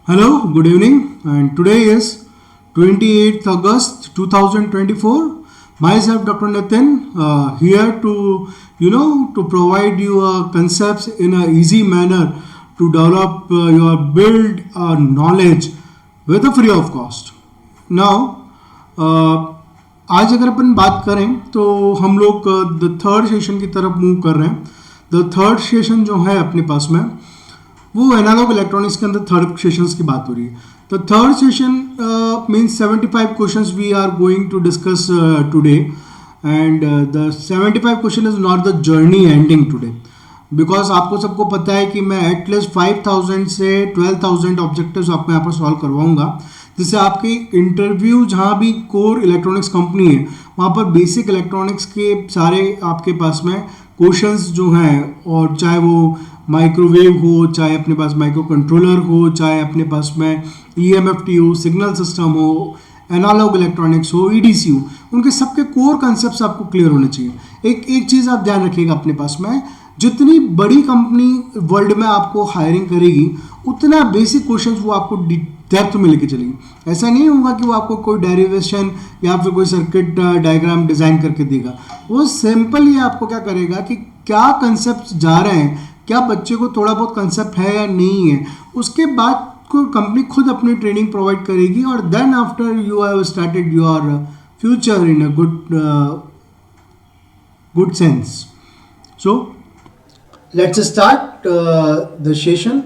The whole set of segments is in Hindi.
Hello, good evening, and today is 28th August 2024. Myself, Dr. Nitin, here to provide you concepts in a easy manner to develop your build knowledge with a free of cost. Now, आज अगर अपन बात करें तो हम लोग द थर्ड सेशन की तरफ मूव कर रहे हैं. द थर्ड सेशन जो है अपने पास में वो एनालॉग इलेक्ट्रॉनिक्स के अंदर थर्ड सेशंस की बात हो रही है. तो third session means 75 questions we are going to discuss today and the 75 question is not the journey ending today because आपको सबको पता है कि मैं एटलीस्ट 5000 से 12,000 ऑब्जेक्टिव्स आपको यहाँ पर सॉल्व करवाऊंगा, जिससे आपकी इंटरव्यू जहाँ भी कोर इलेक्ट्रॉनिक्स कंपनी है वहाँ पर बेसिक इलेक्ट्रॉनिक्स के सारे आपके पास में क्वेश्चंस जो हैं, और चाहे वो माइक्रोवेव हो, चाहे अपने पास माइक्रो कंट्रोलर हो, चाहे अपने पास में EMFT हो, सिग्नल सिस्टम हो, एनालॉग इलेक्ट्रॉनिक्स हो, EDC हो, उनके सबके कोर कंसेप्ट आपको क्लियर होने चाहिए. एक चीज़ आप ध्यान रखिएगा अपने पास में, जितनी बड़ी कंपनी वर्ल्ड में आपको हायरिंग करेगी उतना बेसिक क्वेश्चंस वो आपको डेप्थ में लेके चलेगी. ऐसा नहीं होगा कि वो आपको कोई डेरिवेशन या फिर कोई सर्किट डायग्राम डिज़ाइन करके देगा. वो सिंपल ही आपको क्या करेगा कि क्या कंसेप्ट जा रहे हैं, क्या बच्चे को थोड़ा बहुत कंसेप्ट है या नहीं है, उसके बाद को कंपनी खुद अपनी ट्रेनिंग प्रोवाइड करेगी. और then after you have started your future in a good sense. So let's start the session.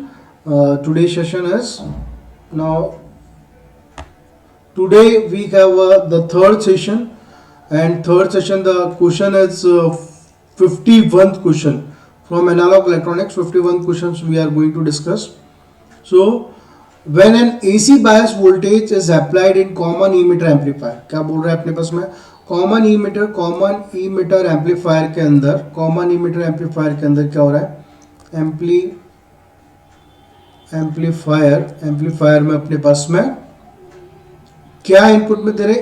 Today's session is now. Today we have the third session, and third session the question is 51st question from analog electronics. 51 questions we are going to discuss. So when an AC bias voltage is applied in common emitter amplifier, क्या बोल रहा है अपने पास में, कॉमन ईमीटर एम्पलीफायर के अंदर, कॉमन ईमीटर एम्पलीफायर के अंदर क्या हो रहा है, एम्पलीफायर में अपने पास में क्या इनपुट में दे रहे,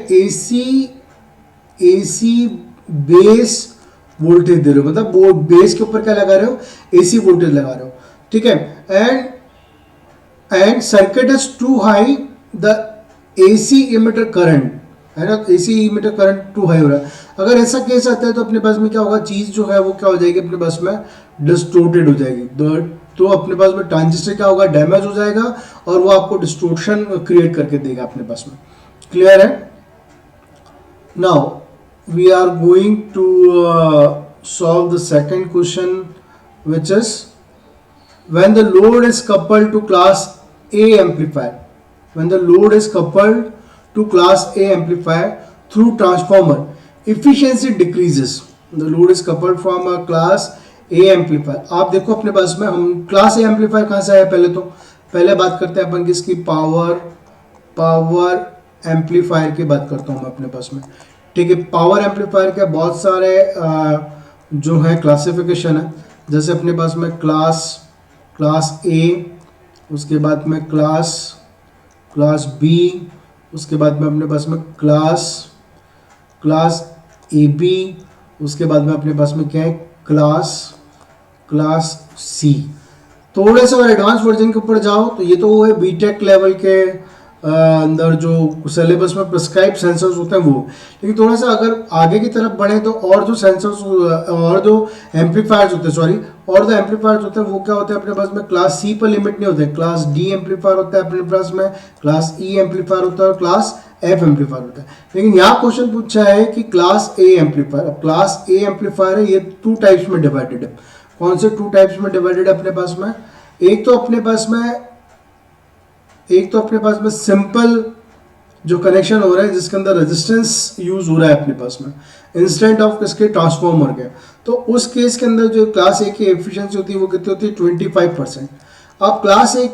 एसी बेस वोल्टेज दे रहे हो, मतलब बेस के ऊपर क्या लगा रहे हो, एसी वोल्टेज लगा रहे हो, ठीक है. And circuit is too high, the AC emitter current है ना, AC meter current too high हो रहा है. अगर ऐसा केस आता है तो अपने पास में क्या होगा, चीज़ जो है वो क्या हो जाएगी, अपने पास में डिस्टोर्टेड हो जाएगी. तो अपने पास में ट्रांजिस्टर क्या होगा, डैमेज हो जाएगा और वो आपको डिस्टोर्शन क्रिएट करके देगा अपने पास में. क्लियर है. Now we are going to solve the second question which is when the load is coupled to class A amplifier, when the load is coupled to class A amplifier through transformer, efficiency decreases. The load is coupled from a class A amplifier. आप देखो अपने पास में, हम class A amplifier कहाँ से आया, पहले बात करते हैं अपन किसकी, पावर एम्पलीफायर की बात करता हूँ मैं अपने पास में, ठीक है. पावर एम्पलीफायर के बहुत सारे जो है क्लासिफिकेशन है, जैसे अपने पास में क्लास A, उसके बाद में क्लास B, उसके बाद में अपने पास में क्लास AB, उसके बाद में अपने पास में क्या है, क्लास C. थोड़े से और एडवांस वर्जन के ऊपर जाओ तो ये तो वो है बीटेक लेवल के अंदर जो सिलेबस में प्रिस्क्राइब सेंसर्स होते हैं वो. लेकिन थोड़ा सा अगर आगे की तरफ बढ़े तो और जो सेंसर्स और जो एम्पलीफायर्स होते हैं, और जो एम्पलीफायर्स होते हैं वो क्या होते हैं अपने पास में, क्लास C पर लिमिट नहीं होते, क्लास D एम्पलीफायर होता है अपने पास में, क्लास E एम्पलीफायर होता है और क्लास F एम्पलीफायर होता है. लेकिन यहाँ क्वेश्चन पूछा है कि क्लास A एम्पलीफायर. अब क्लास A एम्पलीफायर है, ये 2 टाइप्स में डिवाइडेड है. कौन से 2 टाइप्स में डिवाइडेड है अपने पास में, एक तो अपने पास में सिंपल जो कनेक्शन हो रहा है जिसके अंदर रेजिस्टेंस यूज हो रहा है अपने पास में इंस्टेंट ऑफ किसके, ट्रांसफॉर्मर के. तो उस केस के अंदर जो क्लास ए की एफिशिएंसी होती है वो कितनी होती है, 25%. अब क्लास ए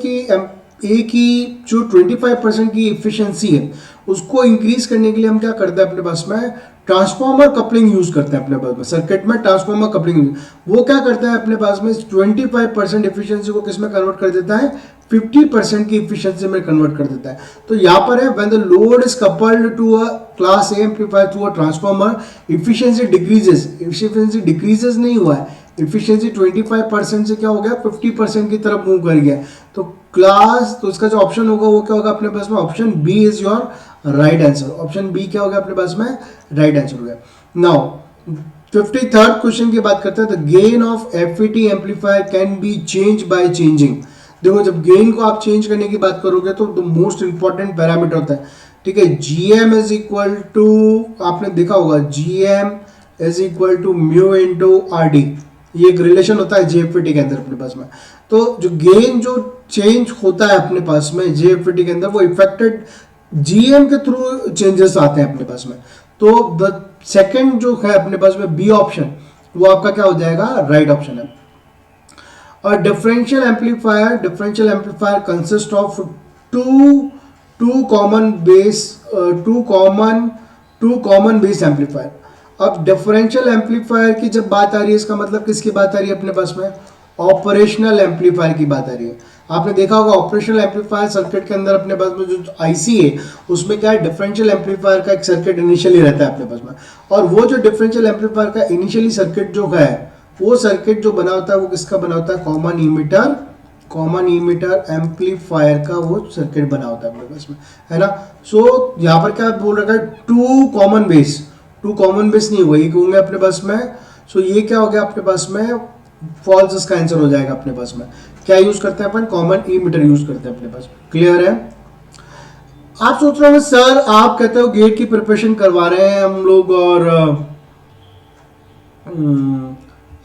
की जो 25% की एफिशिएंसी है उसको इंक्रीज करने के लिए हम क्या करते हैं अपने पास में, ट्रांसफॉर्मर कपलिंग यूज करते हैं अपने पास में, सर्किट में ट्रांसफॉर्मर कपलिंग. वो क्या करता है अपने पास में, 25% एफिशिएंसी को किस में कन्वर्ट कर देता है, 50% की एफिशिएंसी में कन्वर्ट कर देता है. तो यहाँ पर है when the load is coupled to a class A amplifier through a transformer, efficiency decreases. Efficiency decreases नहीं हुआ है, इफिशियंसी 25% से क्या हो गया 50% की तरफ मूव कर गया। तो क्लास, तो इसका जो ऑप्शन होगा वो क्या होगा अपने पास में, option B is your right answer. Option B क्या होगा अपने पास में, राइट आंसर हो गया। नाउ 53rd क्वेश्चन की बात करते हैं। The gain of FET amplifier can be change by changing. देखो जब गेन को आप चेंज करने की बात करोगे तो द मोस्ट इंपॉर्टेंट पैरामीटर होता है, ठीक है। जीएम इज इक्वल टू, आपने देखा होगा GM is equal to mu into R D, ये एक रिलेशन होता है जेएफईटी के अंदर अपने पास में। तो जो गेन जो चेंज होता है अपने पास में जेएफईटी के अंदर, वो इफेक्टेड जीएम के थ्रू चेंजेस आते हैं अपने पास में। तो द सेकंड जो है अपने पास में बी ऑप्शन, वो आपका क्या हो जाएगा, राइट ऑप्शन है। और differential amplifier consist of two common base amplifier. अब डिफरेंशियल एम्पलीफायर की जब बात आ रही है, इसका मतलब किसकी बात आ रही है अपने पास में, ऑपरेशनल एम्पलीफायर की बात आ रही है। आपने देखा होगा ऑपरेशनल एम्पलीफायर सर्किट के अंदर अपने पास में जो आईसी है उसमें क्या है, डिफरेंशियल एम्पलीफायर का एक सर्किट इनिशियली रहता है अपने पास में। और वो जो डिफरेंशियल एम्पलीफायर का इनिशियली सर्किट जो है, वो सर्किट जो बना होता है वो किसका बना होता है, कॉमन इमीटर एम्पलीफायर का वो सर्किट बना होता है अपने पास में, है ना। सो यहाँ पर क्या बोल रखा है, टू कॉमन बेस नहीं हुआ, ये होंगे अपने पास में। सो ये क्या हो गया अपने पास में, फॉल्स इसका आंसर हो जाएगा अपने पास में। क्या यूज करते हैं अपन, कॉमन इमीटर यूज करते हैं अपने पास। क्लियर है। आप सोच रहे हो सर आप कहते हो गेट की प्रिपरेशन करवा रहे हैं हम लोग, और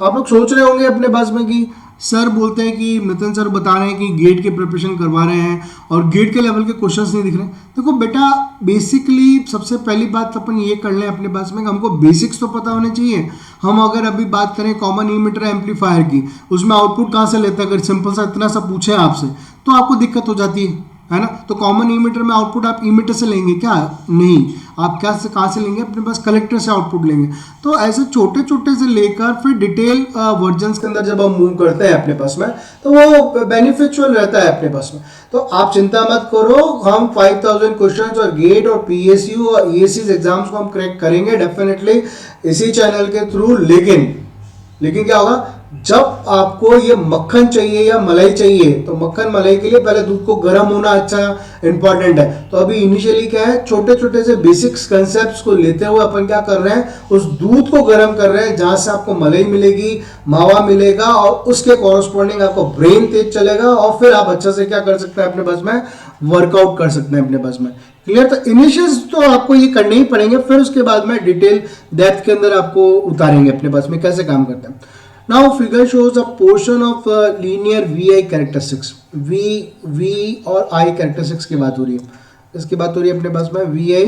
आप लोग सोच रहे होंगे अपने पास में कि सर बोलते हैं कि नितिन सर बता रहे हैं कि गेट की प्रिपरेशन करवा रहे हैं और गेट के लेवल के क्वेश्चंस नहीं दिख रहे। देखो बेटा, बेसिकली सबसे पहली बात अपन ये कर लें अपने पास में कि हमको बेसिक्स तो पता होने चाहिए। हम अगर अभी बात करें कॉमन इमीटर एम्पलीफायर की, उसमें आउटपुट कहाँ से लेते हैं, अगर सिंपल सा इतना सा पूछे आपसे तो आपको दिक्कत हो जाती है ना। तो कॉमन इमीटर में आउटपुट आप इमीटर से लेंगे क्या, नहीं, आप क्या से कहाँ से लेंगे, अपने पास कलेक्टर से आउटपुट लेंगे। तो ऐसे छोटे छोटे से लेकर फिर डिटेल वर्जन्स के अंदर जब हम मूव करते हैं अपने पास में, तो वो बेनिफिशियल रहता है अपने पास में। तो आप चिंता मत करो, हम 5000 क्वेश्चंस और गेट और पीएसयू और ईएससी एग्जाम्स को हम क्रैक करेंगे डेफिनेटली इसी चैनल के थ्रू। लेकिन क्या होगा, जब आपको ये मक्खन चाहिए या मलाई चाहिए, तो मक्खन मलाई के लिए पहले दूध को गर्म होना अच्छा इंपॉर्टेंट है। तो अभी इनिशियली क्या है, छोटे छोटे से बेसिक्स कंसेप्ट्स को लेते हुए अपन क्या कर रहे हैं, उस दूध को गर्म कर रहे हैं जहां से आपको मलाई मिलेगी, मावा मिलेगा, और उसके कॉरस्पॉन्डिंग आपको ब्रेन तेज चलेगा, और फिर आप अच्छा से क्या कर सकते हैं अपने पास में, वर्कआउट कर सकते हैं अपने पास में। क्लियर। तो इनिशियल्स तो आपको ये करने ही पड़ेंगे, फिर उसके बाद में डिटेल डेप्थ के अंदर आपको उतारेंगे अपने पास में कैसे काम करते हैं। Now figure shows a portion of linear VI characteristics. V और I characteristics की बात हो रही है, इसकी बात हो रही है अपने पास में VI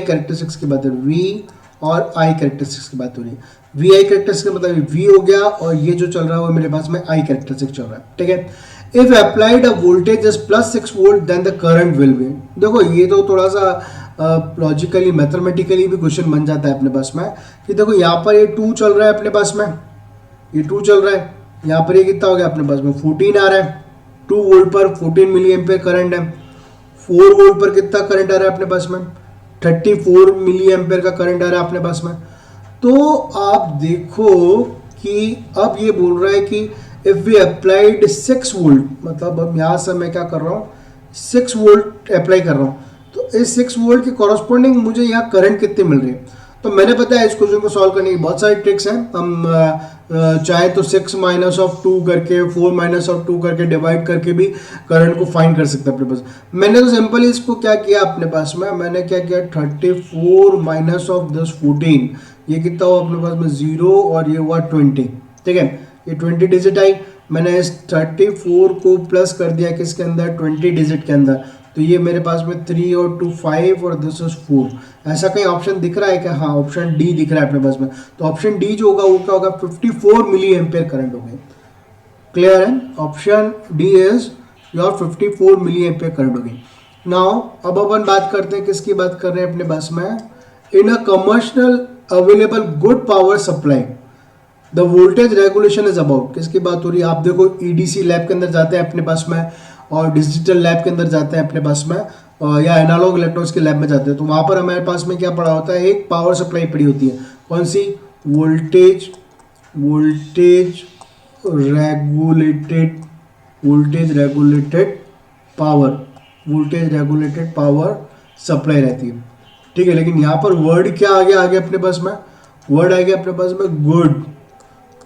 characteristics की बात हो रही है, V और I characteristics की बात हो रही है। VI characteristics का मतलब V हो गया, और ये जो चल रहा है वो मेरे पास में I characteristics चल रहा है, ठीक है। If applied a voltage is +6 volt, then the current will be। देखो ये तो थोड़ा सा लॉजिकली मैथमेटिकली भी क्वेश्चन बन जाता है अपने पास में कि देखो यहाँ पर ये 2 चल रहा है अपने पास में, ये 2 चल रहा है, यहाँ पर ये कितना हो गया अपने पास में 14 आ रहा है, 2 वोल्ट पर 14 मिली एम्पेयर करंट है। 4 वोल्ट पर कितना करंट आ रहा है अपने पास में, 34 मिली एम्पेयर का करंट आ रहा है अपने पास में। तो आप देखो कि अब ये बोल रहा है कि इफ वी अप्लाइड 6 वोल्ट, मतलब अब यहाँ से मैं क्या कर रहा हूँ, 6 वोल्ट अप्लाई कर रहा हूँ, तो इस 6 वोल्ट के कॉरस्पॉन्डिंग मुझे यहाँ करंट कितनी मिल रही है। तो मैंने पता है इस क्वेश्चन को सॉल्व करने की बहुत सारी ट्रिक्स हैं। हम चाहे तो 6 माइनस ऑफ 2 करके, 4 माइनस ऑफ 2 करके, डिवाइड करके भी करंट को फाइंड कर सकते हैं अपने पास। मैंने तो सिंपली इसको क्या किया अपने पास में, मैंने क्या किया 34 माइनस ऑफ 14, ये कितना हुआ अपने पास में 0, और ये हुआ 20, ठीक है। ये 20 डिजिट आई, मैंने इस 34 को प्लस कर दिया किसके अंदर, 20 डिजिट के अंदर, तो ये मेरे पास में 3 और 2 5 और दिस इज 4। ऐसा कहीं ऑप्शन दिख रहा है क्या, हाँ ऑप्शन डी दिख रहा है अपने पास में। तो ऑप्शन डी जो होगा वो क्या होगा, 54 मिली एम्पेयर करंट होगा। क्लियर है, option D is your 54 milli ampere current होगी। नाउ अब अपन बात करते हैं, किसकी बात कर रहे हैं अपने पास में, in a commercial available good power supply the voltage regulation is about, किसकी बात हो रही है। आप देखो ईडीसी लैब के अंदर जाते हैं अपने पास में, और डिजिटल लैब के अंदर जाते हैं अपने पास में, या एनालॉग इलेक्ट्रॉनिक्स के लैब में जाते हैं, तो वहाँ पर हमारे पास में क्या पड़ा होता है, एक पावर सप्लाई पड़ी होती है, कौन सी, voltage voltage regulated power supply रहती है, ठीक है। लेकिन यहाँ पर वर्ड क्या आ गया अपने पास में, वर्ड आ गया अपने पास में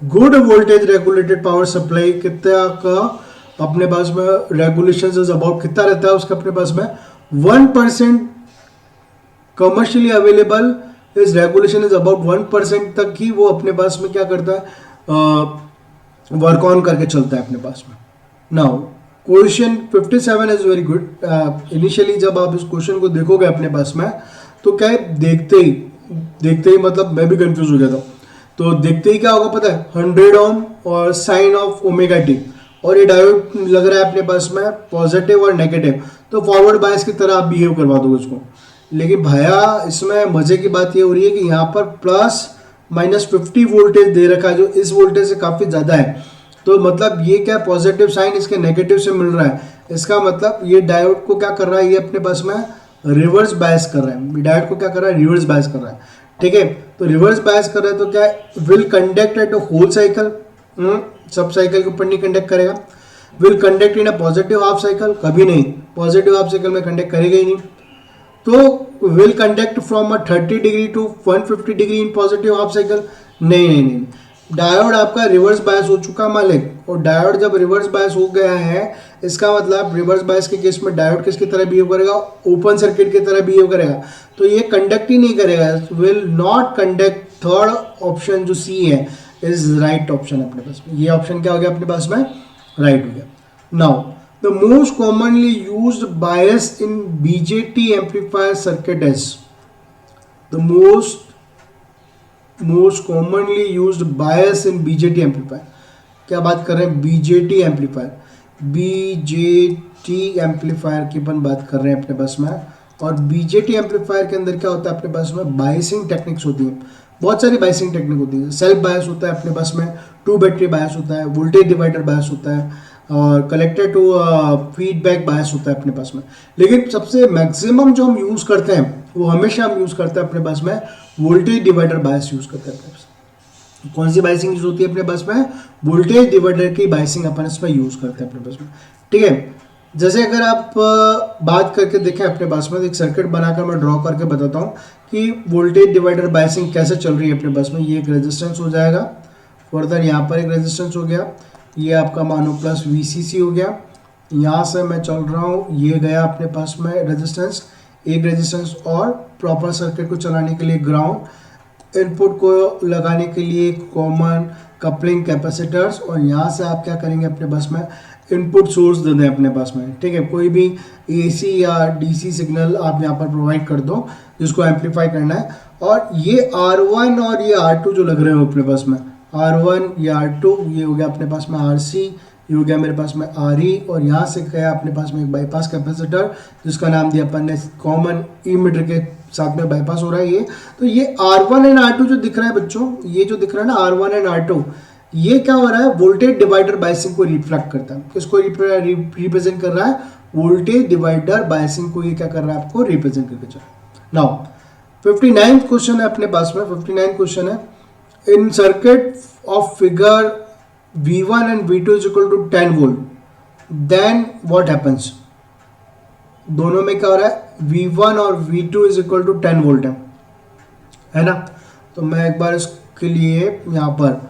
good voltage regulated power supply. कितना का अपने पास में रेगुलेशन इज अबाउट, कितना रहता है उसका अपने पास में 1%। कमर्शियली अवेलेबल इस रेगुलेशन इज अबाउट 1% तक ही वो अपने पास में क्या करता है, वर्क ऑन करके चलता है अपने पास में। Now question 57 is very good. Initially जब आप इस क्वेश्चन को देखोगे अपने पास में तो क्या है, देखते ही मतलब मैं भी कंफ्यूज हो गया था। तो देखते ही क्या होगा पता है, 100 ओम और साइन ऑफ ओमेगा टी, और ये डायोड लग रहा है अपने पास में पॉजिटिव और नेगेटिव, तो फॉरवर्ड बायस की तरह आप बिहेव करवा दोगे इसको। लेकिन भैया इसमें मजे की बात ये हो रही है कि यहाँ पर +-50 वोल्टेज दे रखा है, जो इस वोल्टेज से काफ़ी ज़्यादा है। तो मतलब ये क्या, पॉजिटिव साइन इसके नेगेटिव से मिल रहा है। इसका मतलब ये डायोड को क्या कर रहा है, ये अपने पास में रिवर्स बायस कर रहा है। डायोड को क्या कर रहा है, रिवर्स बायस कर रहा है, ठीक है। तो रिवर्स बायस कर रहा है तो क्या will conduct at a whole cycle, सब साइकिल के ऊपर नहीं कंडक्ट करेगा। Will conduct in a positive half cycle, कभी नहीं, पॉजिटिव हाफ साइकिल में कंडक्ट करेगा ही नहीं। तो will conduct from a 30 degree to 150 degree in positive half cycle, नहीं। डायोड आपका रिवर्स बायस हो चुका मालिक, और डायोड जब रिवर्स बायस हो गया है, इसका मतलब रिवर्स बायस के केस में डायोड किसकी तरह बिहेव करेगा, ओपन सर्किट की तरह बिहेव करेगा। तो ये कंडक्ट ही नहीं करेगा, will not conduct. Third option जो सी है इज राइट ऑप्शन अपने पास में। ये ऑप्शन क्या हो गया अपने पास में, राइट हो गया। Now the most commonly used bias in BJT amplifier circuit is, the most commonly used bias in BJT amplifier. क्या बात कर रहे हैं, बीजेटी एम्पलीफायर की अपन बात कर रहे हैं अपने पास में। और बीजेटी एम्पलीफायर के अंदर क्या होता है अपने पास में, बायसिंग टेक्निक्स होती हैं, बहुत सारी बायसिंग टेक्निक होती है। सेल्फ बायस होता है अपने पास में, 2 बैटरी बायस होता है, वोल्टेज डिवाइडर बायस होता है, और कलेक्टर टू फीडबैक बायस होता है अपने पास में। लेकिन सबसे मैक्सिमम जो हम यूज़ करते हैं वो हमेशा हम यूज़ करते हैं अपने पास में वोल्टेज डिवाइडर बायस यूज़ करते हैं अपने पास। कौन सी बायसिंग यूज होती है अपने पास में, वोल्टेज डिवाइडर की बायसिंग अपन इसमें यूज़ करते हैं अपने पास में, ठीक है। जैसे अगर आप बात करके देखें अपने पास में, एक सर्किट बनाकर मैं ड्रॉ करके बताता हूँ कि वोल्टेज डिवाइडर बायसिंग कैसे चल रही है अपने पास में। ये एक रेजिस्टेंस हो जाएगा, फर्दर यहाँ पर एक रेजिस्टेंस हो गया, ये आपका मानो प्लस VCC हो गया। यहाँ से मैं चल रहा हूँ, ये गया अपने पास में रेजिस्टेंस, एक रेजिस्टेंस और प्रॉपर सर्किट को चलाने के लिए ग्राउंड, इनपुट को लगाने के लिए कॉमन कपलिंग कैपेसिटर्स, और यहाँ से आप क्या करेंगे अपने पास में इनपुट सोर्स दे दें अपने पास में, ठीक है। कोई भी AC या DC सिग्नल आप यहाँ पर प्रोवाइड कर दो जिसको एम्पलीफाई करना है। और ये R1 और ये R2 जो लग रहे हो अपने पास में, R1 या R2, ये हो गया अपने पास में RC, ये हो गया मेरे पास में RE, और यहाँ से गया अपने पास में एक बाईपास कैपेसिटर जिसका नाम दिया अपन ने कॉमन ईमीटर के साथ में बाईपास हो रहा है ये। तो ये R1 एंड R2 जो दिख रहा है बच्चों, ये जो दिख रहा है ना R1 एंड R2, ये क्या हो रहा है, वोल्टेज डिवाइडर बायसिंग को रिफ्लेक्ट करता है। किसको रिप्रेजेंट कर रहा है, वोल्टेज डिवाइडर बायसिंग को ये क्या कर रहा है, आपको रिप्रेजेंट करके चल रहा है। नाउ 59 क्वेश्चन है अपने पास में, 59 क्वेश्चन है, in circuit of figure V1 and V2 is equal to 10 volt, then what happens? दोनों में क्या हो रहा है, V1 और V2 is equal to 10 volt है ना। तो मैं एक बार इसके लिए यहाँ पर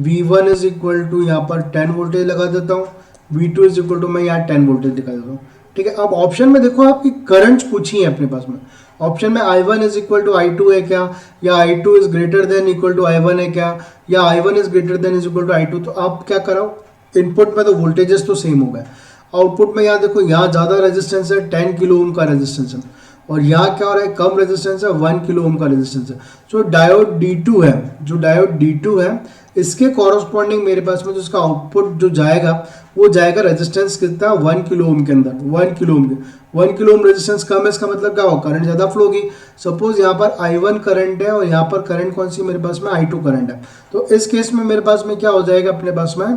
V1 is equal to यहाँ पर 10 वोल्टेज लगा देता हूँ, V2 is equal to मैं यहाँ 10 वोल्टेज दिखा देता हूँ, ठीक है। अब ऑप्शन में देखो आपकी करंट्स पूछी है अपने पास में, ऑप्शन में I1 is equal to I2 है क्या, या I2 is greater than equal to I1 है क्या, या I1 is greater than is equal to I2। तो आप क्या कराओ, इनपुट में तो वोल्टेजेस तो सेम हो गए, आउटपुट में यहाँ देखो यहाँ ज़्यादा रेजिस्टेंस है, 10 किलो ओम का रेजिस्टेंस है, और यहाँ क्या हो रहा है, कम रेजिस्टेंस है, 1 किलो ओम का रेजिस्टेंस है। जो डायोड D2 है, जो डायोड D2 है, इसके कॉरस्पॉन्डिंग मेरे पास में जिसका आउटपुट जो जाएगा वो जाएगा रेजिस्टेंस कितना, 1 किलो ओम के अंदर, 1 किलो ओम के, 1 किलो ओम रेजिस्टेंस कम है, इसका मतलब क्या होगा, करंट ज़्यादा फ्लो होगी। सपोज यहाँ पर I1 करंट है और यहाँ पर करंट कौन सी मेरे पास में, I2 करंट है। तो इस केस में मेरे पास में क्या हो जाएगा अपने पास में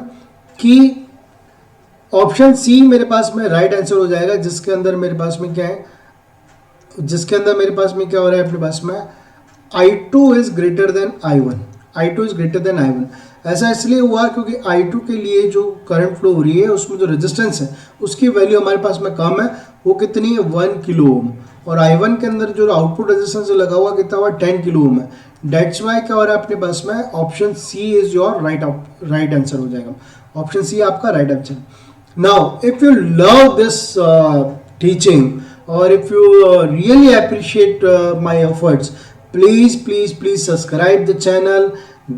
कि ऑप्शन सी मेरे पास में राइट आंसर हो जाएगा, जिसके अंदर मेरे पास में क्या है, जिसके अंदर मेरे पास में क्या हो रहा है अपने पास में I2 is greater then I1, I2 is greater then I1। ऐसा इसलिए हुआ क्योंकि I2 के लिए जो करंट फ्लो हो रही है उसमें जो रेजिस्टेंस है उसकी वैल्यू हमारे पास में कम है, वो कितनी है 1 किलो ओम, और I1 के अंदर जो आउटपुट रेजिस्टेंस लगा हुआ कितना हुआ 10 किलो ओम है। डेट्स वाई क्या हो रहा है अपने पास में option C is your right answer हो जाएगा, ऑप्शन सी आपका right answer. Now if you love this teaching और if you really appreciate my efforts, please subscribe the channel,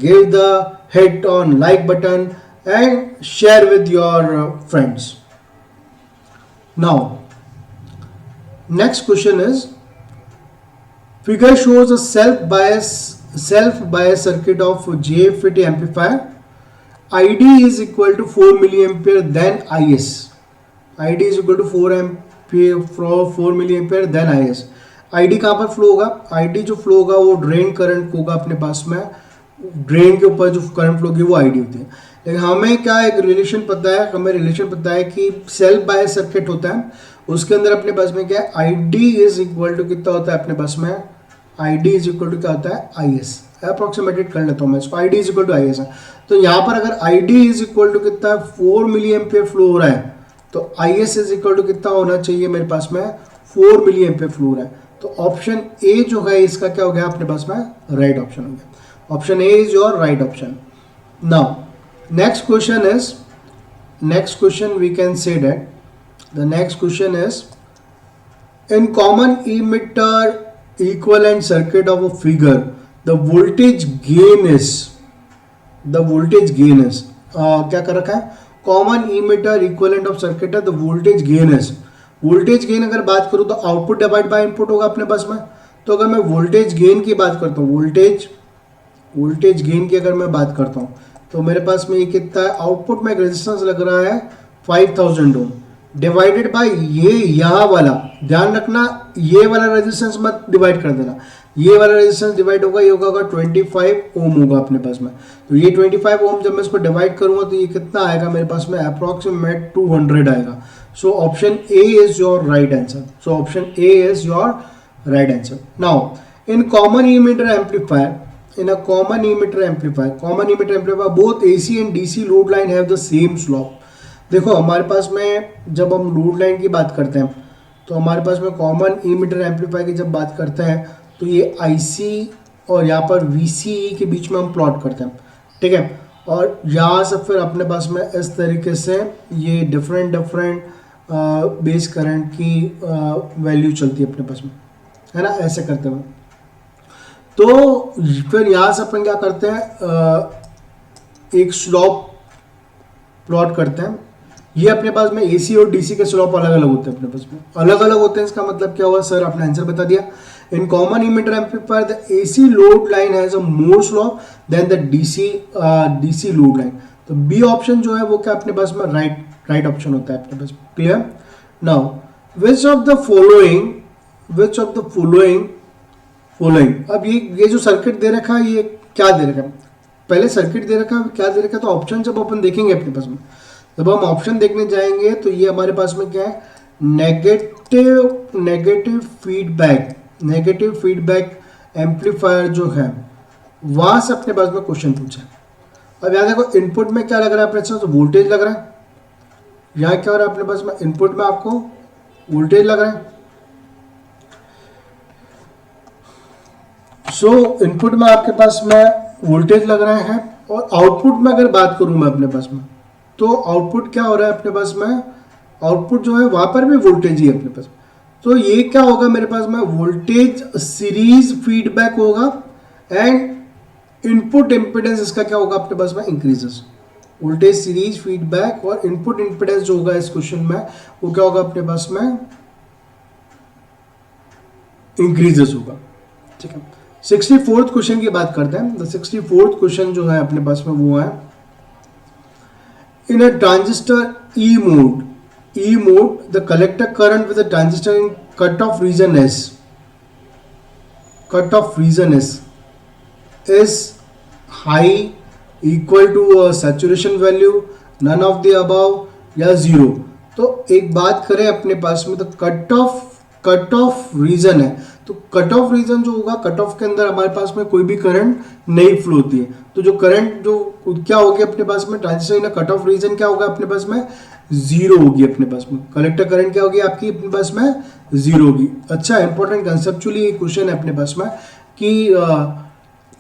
give the hit on like button and share with your friends. Now next question is, figure shows a self bias circuit of JFET amplifier. ID is equal to 4 milliampere then IS. ID is equal to 4 milliampere then IS. ID कहाँ पर फ्लो होगा, आईडी जो फ्लो होगा वो ड्रेन करंट होगा अपने पास में, ड्रेन के ऊपर जो करंट फ्लो होगी वो आईडी होती है। लेकिन हमें क्या एक रिलेशन पता है, हमें रिलेशन पता है कि सेल्फ बायस सर्किट होता है, उसके अंदर अपने पास में क्या है आईडी इज इक्वल टू कितना होता है अपने पास में, आईडी इज इक्वल टू क्या होता है आई एस। अप्रोक्सीमेटेड कर लेता हूँ मैं इसको, ID is equal to I S है। तो यहाँ पर अगर आईडी इज इक्वल टू कितना 4 मिली एम्पियर फ्लो हो रहा है, तो I S is equal to कितना होना चाहिए मेरे पास में 4 मिली एम्पियर फ्लो हो रहा है। तो ऑप्शन ए जो है इसका क्या हो गया अपने पास में राइट ऑप्शन हो गया, option A is your right option. Now next question we can say that the next question is, in common emitter equivalent circuit of a figure the voltage gain is क्या कर रखा है, common emitter equivalent of circuit है the voltage gain is. Voltage gain अगर बात करूं तो आउटपुट डिवाइड बाय इनपुट होगा अपने पास में। तो अगर मैं वोल्टेज गेन की बात करता हूं, वोल्टेज गेन की अगर मैं बात करता हूं तो मेरे पास में ये कितना है, आउटपुट में एक रेजिस्टेंस लग रहा है 5000 ओम डिवाइडेड बाय ये यहाँ वाला, ध्यान रखना ये वाला रेजिस्टेंस मत डिवाइड कर देना, ये वाला रेजिस्टेंस डिवाइड होगा, ये होगा 25 ओम होगा अपने पास में। तो ये 25 ओम जब मैं इसको डिवाइड करूंगा तो ये कितना आएगा मेरे पास में अप्रॉक्सीमेट 200 आएगा। So option A is your right answer. So option A is your right answer. Now in common emitter amplifier, both AC and DC load line have the same slope. देखो हमारे पास में जब हम लोड लाइन की बात करते हैं तो हमारे पास में कॉमन इमिटर एम्पलीफायर की जब बात करते हैं तो ये IC और यहाँ पर VCE के बीच में हम प्लॉट करते हैं, ठीक है। और यहाँ से फिर अपने पास में इस तरीके से ये डिफरेंट बेस करंट की वैल्यू चलती है अपने पास में, है ना, ऐसे करते हुए। तो फिर यहाँ से अपन क्या करते हैं, एक स्लॉप प्लॉट करते हैं। ये अपने पास में AC और DC के स्लॉप अलग अलग होते हैं, अपने पास में अलग अलग होते हैं। इसका मतलब क्या हुआ सर, आपने आंसर बता दिया। In common emitter amplifier the AC load line has a more slope than the DC load line. तो बी ऑप्शन जो है वो क्या अपने पास में राइट ऑप्शन होता है अपने पास। Clear. Now which of the following, अब ये जो सर्किट दे रखा है ये क्या दे रखा है, पहले सर्किट दे रखा है, क्या दे रखा है। तो ऑप्शन जब अपन देखेंगे अपने पास में, जब हम ऑप्शन देखने जाएंगे तो ये हमारे पास में क्या है, नेगेटिव फीडबैक एम्पलीफायर जो है वहां से अपने पास में क्वेश्चन पूछा है। अब यहाँ देखो इनपुट में क्या लग रहा है अपने पास, तो वोल्टेज लग रहा है। यहाँ क्या हो रहा है अपने पास में, इनपुट में आपको वोल्टेज लग रहा है। सो इनपुट में आपके पास में वोल्टेज लग रहा है, और आउटपुट में अगर बात करूं मैं अपने पास में, तो आउटपुट क्या हो रहा है अपने पास में, आउटपुट जो है वहां पर भी वोल्टेज ही है अपने पास। तो ये क्या होगा मेरे पास में, वोल्टेज सीरीज फीडबैक होगा एंड इनपुट इंपेडेंस इसका क्या होगा अपने पास में, इंक्रीजेस। वोल्टेज सीरीज फीडबैक और इनपुट इंपेडेंस जो होगा इस क्वेश्चन में वो क्या होगा अपने पास में, इंक्रीजेस होगा, ठीक है। 64th क्वेश्चन की बात करते हैं। 64th क्वेश्चन जो है अपने पास में वो है, in a transistor E mode the collector current with the transistor in cut off region as is high, equal to saturation value, none of the above या जीरो। तो एक बात करें अपने पास में, तो cut off cut off region है, तो कट ऑफ रीजन जो होगा, कट ऑफ के अंदर हमारे पास में कोई भी करंट नहीं फ्लो होती है, तो जो करंट जो क्या होगी अपने पास में, transistor in cut off region क्या होगा अपने पास में, जीरो होगी अपने पास में। कलेक्टर करंट क्या होगी आपकी अपने पास में, जीरो होगी। अच्छा इंपॉर्टेंट कंसेप्चुअली एक क्वेश्चन है अपने पास में कि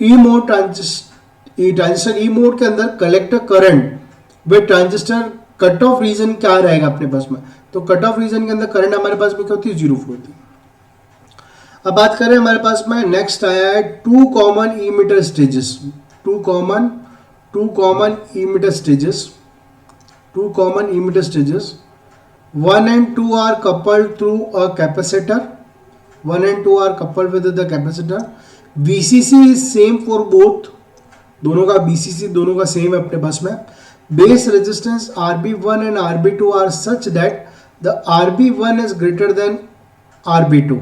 ई मोड ट्रांजिस्टर ई मोड के अंदर कलेक्टर करंट वे ट्रांजिस्टर कट ऑफ रीजन क्या रहेगा अपने पास में, तो कट ऑफ रीजन के अंदर करंट हमारे पास में क्या होती है, जीरो फ्लो होती है। अब बात करें हमारे पास में नेक्स्ट आया है two common emitter stages, two common emitter stages 1 and 2 are coupled through a capacitor, 1 and 2 are coupled with the capacitor, VCC is same for both, दोनों का BCC दोनों का सेम है अपने पास में। Base resistance RB1 and RB2 are such that the RB1 is greater than RB2,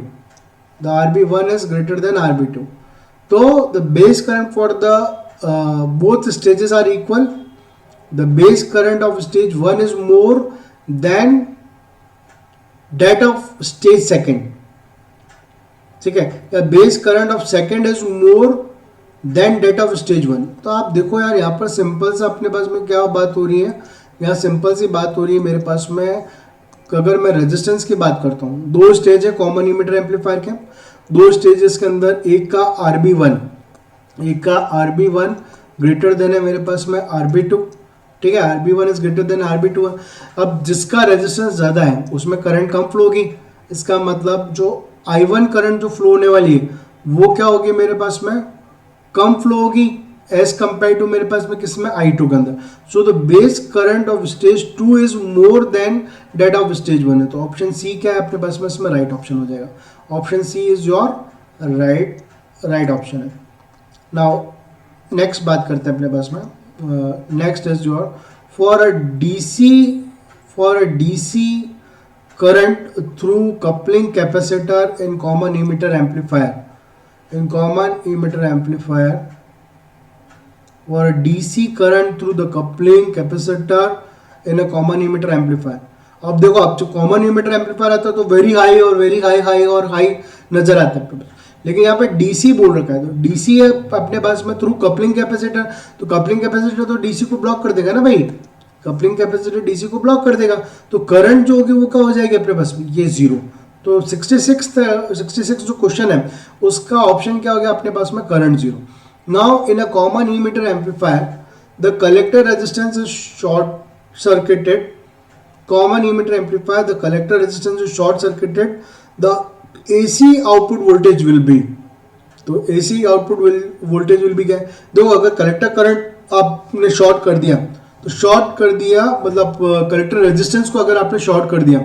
the RB1 is greater than RB2, so the base current for the both stages are equal, the base current of stage 1 is more than that of stage second, ठीक है, या base current of second is more than that of stage 1। तो आप देखो यार यहाँ पर सिंपल सा अपने पास में क्या बात हो रही है, यहाँ सिंपल सी बात हो रही है मेरे पास में। अगर मैं रेजिस्टेंस की बात करता हूँ, दो स्टेज है कॉमन इमीटर एम्पलीफायर के, दो स्टेजेस के अंदर एक का RB1 ग्रेटर देन है मेरे पास में RB2, ठीक है, RB1 is greater then RB2। अब जिसका रेजिस्टेंस ज़्यादा है उसमें करंट कम फ्लो होगी, इसका मतलब जो I1 करंट जो फ्लो होने वाली है वो क्या होगी मेरे पास में, कम फ्लो होगी एज कंपेयर टू मेरे पास में किसमें, I2 के अंदर। So the base current of stage 2 is more than that of stage 1 है, तो ऑप्शन सी क्या है अपने पास में, इसमें राइट ऑप्शन हो जाएगा। Option C is your right option है। नाउ नेक्स्ट बात करते हैं अपने पास में, next is your for a DC current through coupling capacitor in common emitter amplifier, for a DC current through the coupling capacitor in a common emitter amplifier। अब देखो, अब जो कॉमन इमीटर एम्पलीफायर आता है तो वेरी हाई और वेरी हाई और हाई नजर आता है, लेकिन यहाँ पे डीसी बोल रखा है, तो डीसी है अपने पास में थ्रू कपलिंग कैपेसिटर, तो कपलिंग कैपेसिटर तो डीसी को ब्लॉक कर देगा ना भाई, कपलिंग कैपेसिटर डीसी को ब्लॉक कर देगा, तो करंट जो होगी वो क्या हो जाएगी अपने पास में, ये जीरो। तो 66 जो क्वेश्चन है उसका ऑप्शन क्या हो गया अपने पास में, current zero. Now in a common emitter amplifier the collector resistance is short circuited, common emitter amplifier the collector resistance is short circuited, the AC output voltage will be, तो AC output voltage will be क्या है, देखो अगर कलेक्टर करंट आपने शॉर्ट कर दिया, तो शॉर्ट कर दिया मतलब कलेक्टर रेजिस्टेंस को अगर आपने शॉर्ट कर दिया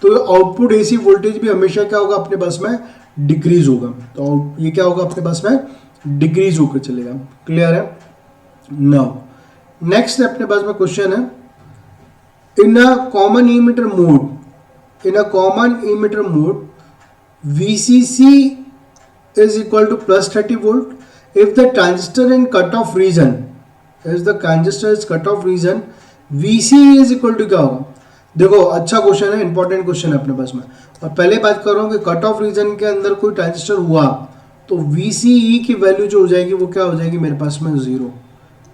तो आउटपुट AC वोल्टेज भी हमेशा क्या होगा अपने पास में, डिक्रीज होगा। तो ये क्या होगा अपने पास में, डिक्रीज होकर चलेगा। क्लियर है। नाउ नेक्स्ट अपने पास में क्वेश्चन है, in a common emitter mode VCC is equal to plus 30 volt if the transistor in cutoff region, VC is equal to क्या होगा। देखो अच्छा क्वेश्चन है, इंपॉर्टेंट क्वेश्चन है अपने पास में। और पहले बात कर रहा हूँ कि कट ऑफ रीजन के अंदर कोई ट्रांजिस्टर हुआ तो VCE की वैल्यू जो हो जाएगी वो क्या हो जाएगी मेरे पास में, जीरो।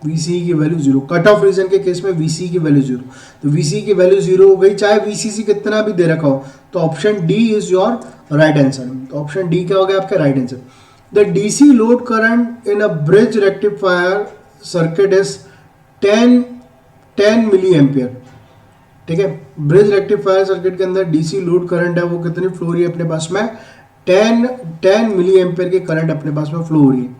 VCE की value zero, cut off region के केस में VCE की वैल्यू जीरो, तो VCE की वैल्यू जीरो हो गई, चाहे VCC कितना भी दे रखा हो। तो option D is your right answer. तो ऑप्शन डी क्या हो गया आपका right answer. The DC load current in a bridge rectifier circuit is 10 milliampere, ठीक है। ब्रिज रेक्टिफायर सर्किट के अंदर DC लोड करंट है वो कितनी फ्लो हो रही है अपने पास में, 10 मिली एम्पियर की करंट अपने पास में फ्लो हो रही है,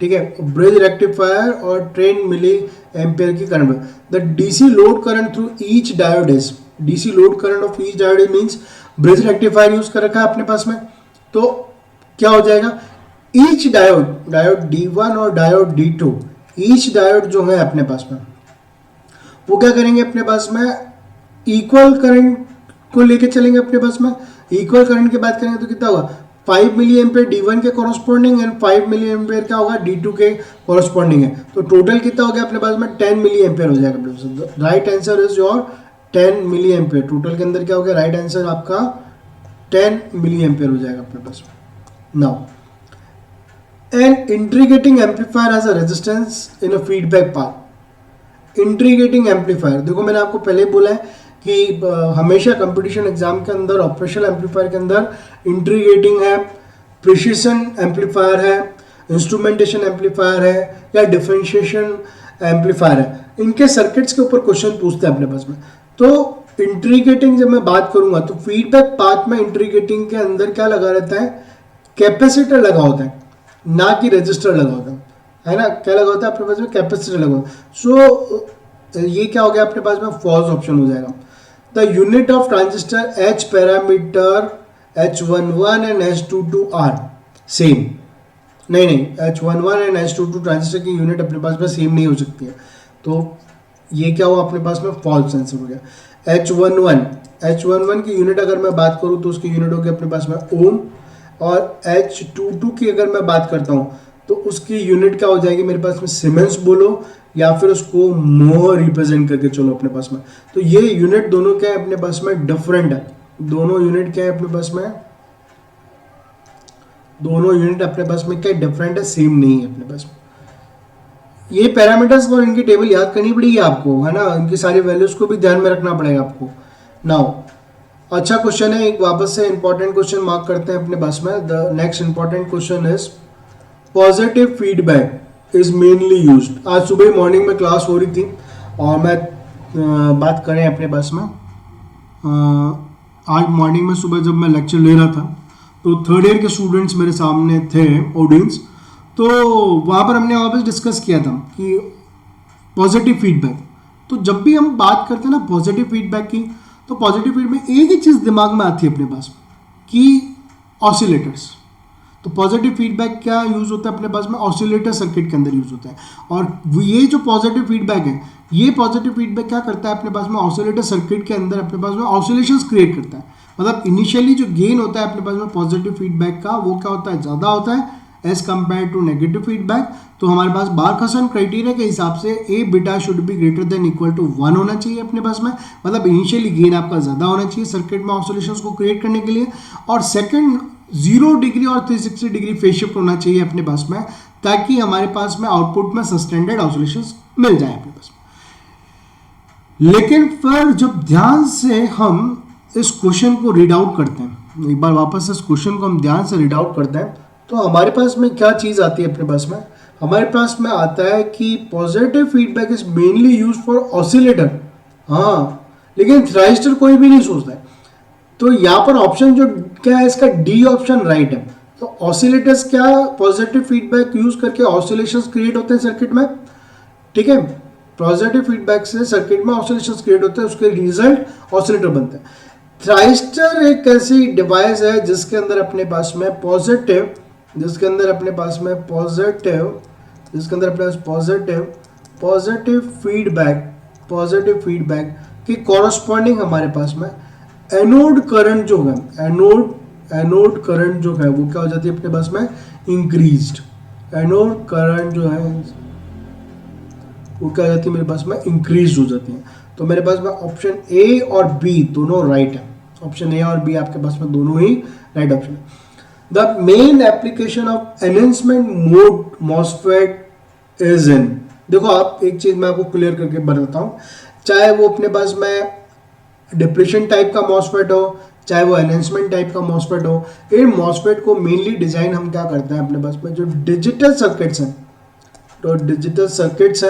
ठीक है। ब्रिज रेक्टिफायर और 10 मिली एम्पियर की current. The DC load current through each diode is, DC load current of each diode means bridge rectifier use कर रखा है अपने पास में, तो क्या हो जाएगा, ईच डायोड D1 और डायोड D2, ईच डायोड जो है अपने पास में वो क्या करेंगे अपने पास में, इक्वल करंट को लेके चलेंगे अपने पास में। इक्वल करंट की बात करेंगे तो कितना होगा, 5 मिली एम्पेयर D1 के कॉरस्पॉन्डिंग एंड 5 मिली एम्पेयर क्या होगा D2 के कॉरस्पॉन्डिंग है, तो टोटल कितना हो गया अपने पास में, 10 मिली एम्पेयर हो जाएगा अपने पास। Right answer is your 10 milli ampere. Total के अंदर क्या हो गया, राइट आंसर आपका 10 मिली एम्पियर हो जाएगा अपने पास। Now an integrating amplifier has a resistance in a feedback path. Integrating amplifier, देखो मैंने आपको पहले ही बोला है कि हमेशा कंपटीशन एग्जाम के अंदर ऑपरेशनल एम्पलीफायर के अंदर इंटीग्रेटिंग है, प्रिसिशन एम्पलीफायर है, इंस्ट्रूमेंटेशन एम्पलीफायर है या डिफरेंशिएशन एम्पलीफायर है, इनके सर्किट्स के ऊपर क्वेश्चन पूछते हैं अपने पास में। तो इंटीग्रेटिंग जब मैं बात करूंगा तो फीडबैक पाथ में इंटीग्रेटिंग के अंदर क्या लगा रहता है, कैपेसिटर लगा होता है, ना कि रजिस्टर लगा होता है ना। क्या लगा होता है अपने पास में, कैपेसिटर लगा होता है। सो ये क्या हो गया अपने पास में, फॉल्स ऑप्शन हो जाएगा। The unit of transistor H parameter H11 and H22 are same. नहीं, H11 एंड H22 ट्रांजिस्टर की यूनिट अपने पास में सेम नहीं हो सकती है। तो ये क्या हुआ अपने पास में, फॉल्स आंसर हो गया। H11 की यूनिट अगर मैं बात करूँ तो उसकी यूनिट होगी अपने पास में ओम, और H22 की अगर मैं बात करता हूँ तो उसकी यूनिट क्या हो जाएगी मेरे पास में, सीमेंस बोलो या फिर उसको मोह रिप्रेजेंट करके चलो अपने पास में। तो ये यूनिट दोनों क्या है अपने पास में, डिफरेंट है। दोनों यूनिट क्या है अपने पास में, दोनों यूनिट अपने पास में क्या डिफरेंट है, सेम नहीं है अपने पास में। ये पैरामीटर्स और इनकी टेबल याद करनी पड़ेगी आपको, है ना, इनकी सारी वैल्यूज को भी ध्यान में रखना पड़ेगा आपको। नाउ अच्छा क्वेश्चन है, एक वापस से इंपॉर्टेंट क्वेश्चन मार्क करते हैं अपने पास में। The next important question is positive feedback is mainly used. आज सुबह मॉर्निंग में क्लास हो रही थी और मैं बात करें अपने पास में, आज मॉर्निंग में सुबह जब मैं लेक्चर ले रहा था तो थर्ड ईयर के स्टूडेंट्स मेरे सामने थे ऑडियंस। तो वहाँ पर हमने वापस डिस्कस किया था कि पॉजिटिव फीडबैक। तो जब भी हम बात करते हैं ना पॉजिटिव फीडबैक की, तो पॉजिटिव फीडबैक एक ही चीज़ दिमाग में आती है अपने पास कि ऑसिलेटर्स। तो पॉजिटिव फीडबैक क्या यूज़ होता है अपने पास में, ऑसिलेटर सर्किट के अंदर यूज़ होता है। और ये जो पॉजिटिव फीडबैक है, ये पॉजिटिव फीडबैक क्या करता है अपने पास में, ऑसिलेटर सर्किट के अंदर अपने पास में ऑसिलेशंस क्रिएट करता है। मतलब इनिशियली जो गेन होता है अपने पास में पॉजिटिव फीडबैक का, वो क्या होता है, ज़्यादा होता है as compare to negative feedback. तो हमारे पास बार्कहसन क्राइटेरिया के हिसाब से A beta should be greater than equal to 1 होना चाहिए अपने पास में। मतलब इनिशियली गेन आपका ज़्यादा होना चाहिए सर्किट में ऑसिलेशंस को क्रिएट करने के लिए। और सेकंड 0 डिग्री और 360 डिग्री फेज शिफ्ट होना चाहिए अपने पास में, ताकि हमारे पास में आउटपुट में सस्टेंडेड ऑसिलेशंस मिल जाए अपने पास में। लेकिन फिर जब ध्यान से हम इस क्वेश्चन को रीड आउट करते हैं, एक बार वापस इस क्वेश्चन को हम ध्यान से रीड आउट करते हैं, तो हमारे पास में क्या चीज़ आती है अपने पास में, हमारे पास में आता है कि positive feedback is mainly use for oscillator. हाँ, लेकिन थ्राइस्टर कोई भी नहीं सोचता है। तो यहाँ पर ऑप्शन जो क्या है इसका, डी ऑप्शन राइट है। तो ऑसिलेटर्स क्या पॉजिटिव फीडबैक यूज करके ऑसिलेशंस क्रिएट होते हैं सर्किट में, ठीक है। पॉजिटिव फीडबैक से सर्किट में ऑसिलेशंस क्रिएट होते हैं, उसके रिजल्ट ऑसिलेटर बनते हैं। थ्राइस्टर एक ऐसी डिवाइस है जिसके अंदर अपने पास में पॉजिटिव फीडबैक की कॉरस्पॉन्डिंग हमारे पास में एनोड करंट जो है, एनोड करंट जो है वो क्या हो जाती है अपने पास में, इंक्रीज्ड। एनोड करंट जो है वो क्या हो जाती है मेरे पास में, इंक्रीज हो जाती है। तो मेरे पास में ऑप्शन ए और बी दोनों राइट है। ऑप्शन ए और बी आपके पास में दोनों ही राइट ऑप्शन है। The main application of enhancement mode MOSFET is in. देखो आप एक चीज मैं आपको क्लियर करके बताता हूँ, चाहे वो अपने पास में डिप्रेशन टाइप का मॉसफेट हो, चाहे वो एनहेंसमेंट टाइप का मॉसफेट हो, इन मॉसफेट को मेनली डिजाइन हम क्या करते हैं अपने पास में, जो डिजिटल सर्किट्स हैं, तो डिजिटल सर्किट्स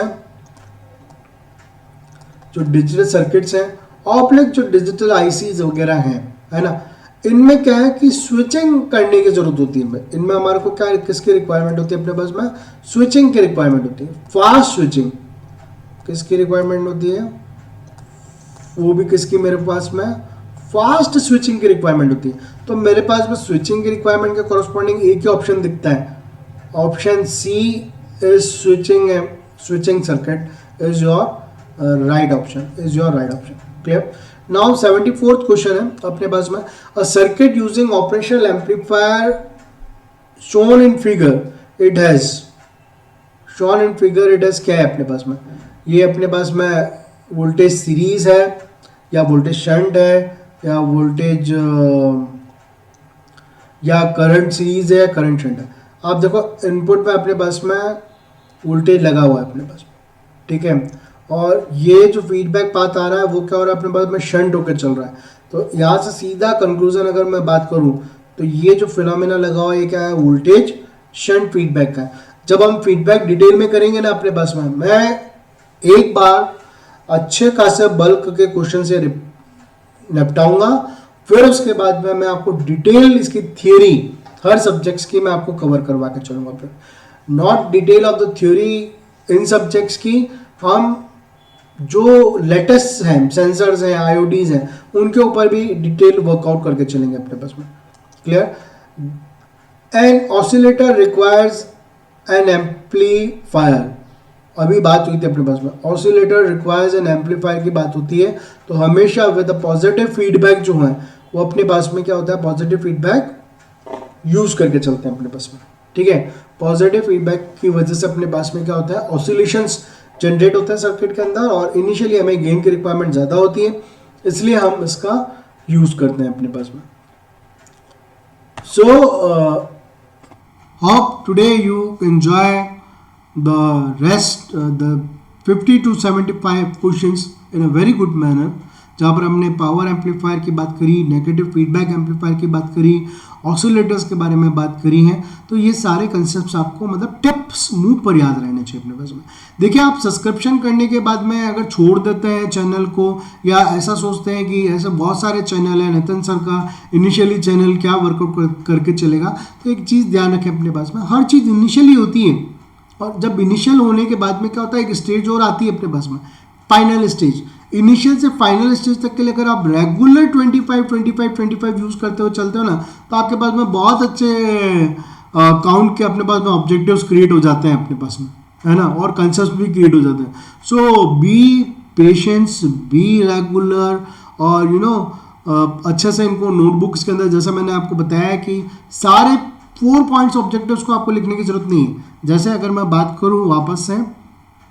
हैं और जो डिजिटल आईसीज वगैरह हैं, है ना, इनमें क्या है कि स्विचिंग करने की जरूरत होती है। इनमें हमारे को क्या किसकी रिक्वायरमेंट होती है अपने पास में, स्विचिंग की रिक्वायरमेंट होती है। फास्ट स्विचिंग किसकी रिक्वायरमेंट होती है, वो भी किसकी, मेरे पास में फास्ट स्विचिंग की रिक्वायरमेंट होती है। तो मेरे पास में स्विचिंग की रिक्वायरमेंट के कॉरस्पॉन्डिंग एक ही ऑप्शन दिखता है, option C is switching circuit is your right option, clear. Now 74th question है अपने पास में, a circuit using operational amplifier shown in figure, it has क्या है अपने पास में, ये अपने पास में वोल्टेज सीरीज है या वोल्टेज शंट है या वोल्टेज या करंट सीरीज है या करंट शंट है। आप देखो इनपुट में अपने पास में वोल्टेज लगा हुआ है अपने पास में, ठीक है, और ये जो फीडबैक पाथ आ रहा है वो क्या हो रहा है अपने पास में शंट होकर चल रहा है। तो यहाँ से सीधा कंक्लूजन अगर मैं बात करूँ तो ये जो फिनोमेना लगा हुआ है ये क्या है, वोल्टेज शंट फीडबैक का है। जब हम फीडबैक डिटेल में करेंगे ना अपने पास में, मैं एक बार अच्छे खासे बल्क के क्वेश्चन से निपटाऊंगा, फिर उसके बाद में मैं आपको डिटेल इसकी थियोरी हर सब्जेक्ट्स की मैं आपको कवर करवा के चलूंगा। फिर not detail of the theory in subjects की, हम जो लेटेस्ट हैं सेंसर्स हैं आईओडीज हैं उनके ऊपर भी डिटेल वर्कआउट करके चलेंगे अपने पास में। Clear? An oscillator requires an amplifier, अभी बात हुई थी अपने पास में, ऑसिलेटर रिक्वायर्स एन एम्पलीफायर की बात होती है तो हमेशा विद पॉजिटिव फीडबैक जो है वो अपने पास में क्या होता है, पॉजिटिव फीडबैक यूज करके चलते हैं अपने पास में, ठीक है। पॉजिटिव फीडबैक की वजह से अपने पास में क्या होता है, ऑसिलेशंस जनरेट होता है सर्किट के अंदर, और इनिशियली हमें गेन की रिक्वायरमेंट ज़्यादा होती है, इसलिए हम इसका यूज करते हैं अपने पास में। सो hope today you enjoy the rest the 50 to 75 questions in a very good manner, जहाँ पर हमने पावर एम्पलीफायर की बात करी, नेगेटिव फीडबैक एम्पलीफायर की बात करी, ऑसिलेटर्स के बारे में बात करी है। तो ये सारे कंसेप्ट्स आपको मतलब टिप्स मुंह पर याद रहने चाहिए अपने पास में। देखिए आप सब्सक्रिप्शन करने के बाद में अगर छोड़ देते हैं चैनल को, या ऐसा सोचते हैं कि ऐसे बहुत सारे चैनल हैं, नितिन सर का इनिशियली चैनल क्या वर्कआउट करके चलेगा, तो एक चीज़ ध्यान रखें अपने पास में, हर चीज़ इनिशियली होती है, और जब इनिशियल होने के बाद में क्या होता है, एक स्टेज और आती है अपने पास में, फाइनल स्टेज। इनिशियल से फाइनल स्टेज तक के लिए अगर आप रेगुलर 25 यूज़ करते हो चलते हो ना, तो आपके पास में बहुत अच्छे काउंट के अपने पास में ऑब्जेक्टिव्स क्रिएट हो जाते हैं अपने पास में, है ना, और कंसेप्ट भी क्रिएट हो जाते हैं। सो बी पेशेंस, बी रेगुलर, और अच्छे से इनको नोटबुक्स के अंदर, जैसा मैंने आपको बताया कि सारे 4 पॉइंट्स ऑब्जेक्टिव्स को आपको लिखने की जरूरत नहीं है। जैसे अगर मैं बात करूँ वापस से,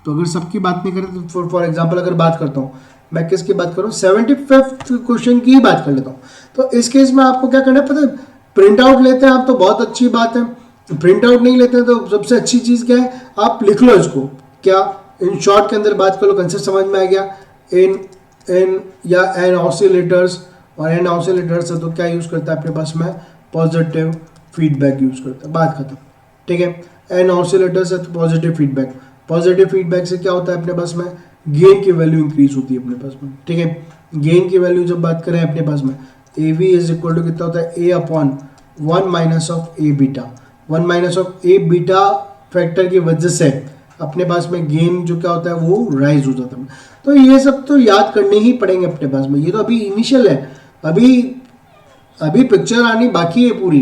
तो अगर सबकी बात नहीं करें तो फॉर एग्जांपल अगर बात करता हूँ, मैं किसकी बात करूँ, 75th क्वेश्चन की ही बात कर लेता हूँ। तो इस केस में आपको क्या करना है पता है, प्रिंट आउट लेते हैं आप तो बहुत अच्छी बात है, प्रिंट आउट नहीं लेते हैं तो सबसे अच्छी चीज़ क्या है, आप लिख लो इसको, क्या इन शॉर्ट के अंदर बात कर लो, कंसेप्ट समझ में आ गया। इन या एन ऑसिलेटर्स, और एन ऑसिलेटर्स है तो क्या यूज़ करता है अपने पास में, पॉजिटिव फीडबैक यूज़ करता है, बात खत्म, ठीक है। एन ऑसिलेटर्स है तो पॉजिटिव फीडबैक, पॉजिटिव फीडबैक से क्या होता है अपने पास में, गेन की वैल्यू इंक्रीज होती है अपने पास में, ठीक है। गेन की वैल्यू जब बात करें अपने पास में, A V is equal to कितना होता है, A upon 1 minus of A beta, 1 minus of A beta factor की वजह से अपने पास में गेन जो क्या होता है वो राइज हो जाता है। तो ये सब तो याद करने ही पड़ेंगे अपने पास में, ये तो अभी इनिशियल है, अभी पिक्चर आनी बाकी है पूरी,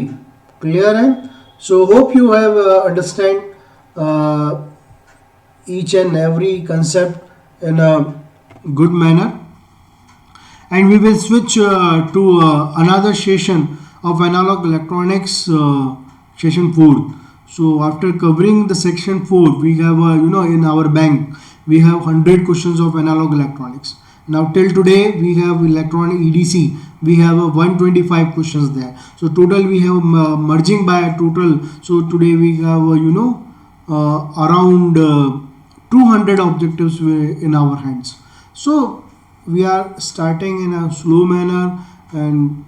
क्लियर है। So hope you have understand each and every concept in a good manner, and we will switch to another session of analog electronics, session 4. So after covering the section 4, we have in our bank we have 100 questions of analog electronics. Now till today we have electronic EDC, we have 125 questions there, so total we have merging by total, so today we have around 200 objectives in our hands. So we are starting in a slow manner and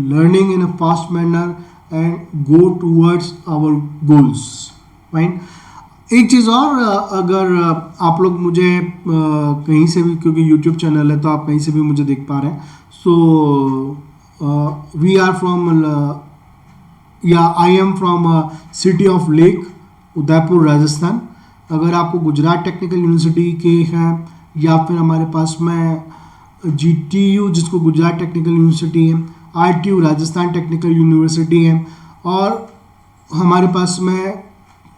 learning in a fast manner and go towards our goals. Fine. एक चीज़ और, अगर आप लोग मुझे कहीं से भी, क्योंकि YouTube चैनल है तो आप कहीं से भी मुझे देख पा रहे हैं, so we are from I am from city of lake, Udaipur, Rajasthan. अगर आपको गुजरात टेक्निकल यूनिवर्सिटी के हैं, या फिर हमारे पास में GTU जिसको गुजरात टेक्निकल यूनिवर्सिटी है, RTU राजस्थान टेक्निकल यूनिवर्सिटी है, और हमारे पास में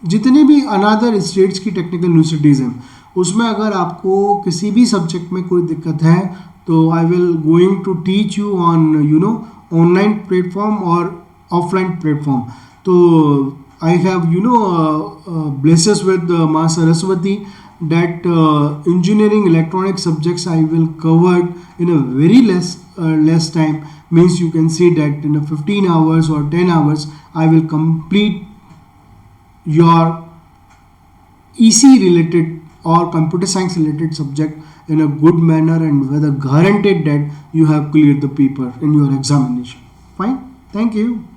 जितने भी अनदर स्टेट्स की टेक्निकल यूनिवर्सिटीज़ हैं, उसमें अगर आपको किसी भी सब्जेक्ट में कोई दिक्कत है तो I will going to teach you on online platform और ऑफलाइन प्लेटफॉर्म। तो I have blesses with Ma Saraswati that engineering electronic subjects I will cover in a very less time, means you can see that in a 15 hours or 10 hours I will complete your EC related or computer science related subject in a good manner and with a guaranteed that you have cleared the paper in your examination. Fine. Thank you.